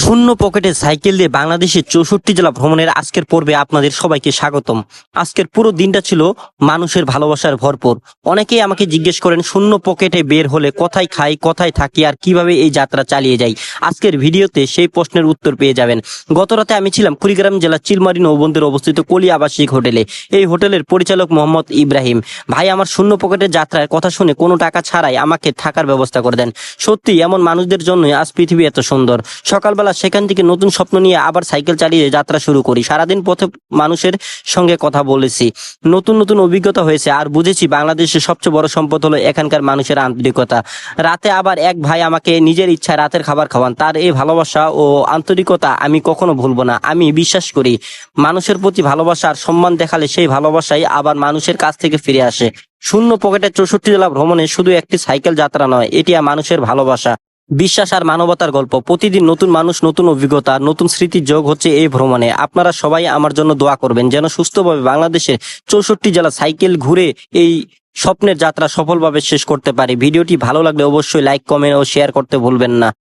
শূন্য পকেটে সাইকেল দিয়ে বাংলাদেশের 64 জেলা ভ্রমণের আজকের পর্বে আপনাদের সবাইকে স্বাগতম। আজকের পুরো দিনটা ছিল মানুষের ভালোবাসার ভরপুর। অনেকেই আমাকে জিজ্ঞেস করেন শূন্য পকেটে বের হলে কোথায় খাই, কোথায় থাকি আর কিভাবে এই যাত্রা চালিয়ে যাই। আজকের ভিডিওতে সেই প্রশ্নের উত্তর পেয়ে যাবেন। গতরাতে আমি ছিলাম কুড়িগ্রাম জেলার চিলমারী নৌবন্দরে অবস্থিত কলি আবাসিক হোটেলে। এই হোটেলের পরিচালক মোহাম্মদ ইব্রাহিম ভাই আমার শূন্য পকেটের যাত্রার কথা শুনে কোনো টাকা ছাড়াই আমাকে থাকার ব্যবস্থা করে দেন। সত্যি এমন মানুষদের জন্যই আজ পৃথিবী এত সুন্দর। সকালবেলা সেখান থেকে নতুন স্বপ্ন নিয়ে আবার সাইকেল চালিয়ে যাত্রা শুরু করি। সারাদিন পথে মানুষের সঙ্গে কথা বলেছি, নতুন নতুন অভিজ্ঞতা হয়েছে আর বুঝেছি বাংলাদেশের সবচেয়ে বড় সম্পদ হলো এখানকার মানুষের আন্তরিকতা। রাতে আবার এক ভাই আমাকে নিজের ইচ্ছায় রাতের খাবার খাওয়ান। তার এই ভালোবাসা ও আন্তরিকতা আমি কখনো ভুলবো না। আমি বিশ্বাস করি মানুষের প্রতি ভালোবাসা আর সম্মান দেখালে সেই ভালোবাসাই আবার মানুষের কাছ থেকে ফিরে আসে। শূন্য পকেটে 64 জেলা ভ্রমণে শুধু একটি সাইকেল যাত্রা নয়, এটি মানুষের ভালোবাসা, বিশ্বাস আর মানবতার গল্প। প্রতিদিন নতুন মানুষ, নতুন অভিজ্ঞতা, নতুন স্মৃতির যোগ হচ্ছে এই ভ্রমণে। আপনারা সবাই আমার জন্য দোয়া করবেন যেন সুস্থভাবে বাংলাদেশের 64 জেলা সাইকেল ঘুরে এই স্বপ্নের যাত্রা সফলভাবে শেষ করতে পারি। ভিডিওটি ভালো লাগলে অবশ্যই লাইক, কমেন্ট ও শেয়ার করতে ভুলবেন না।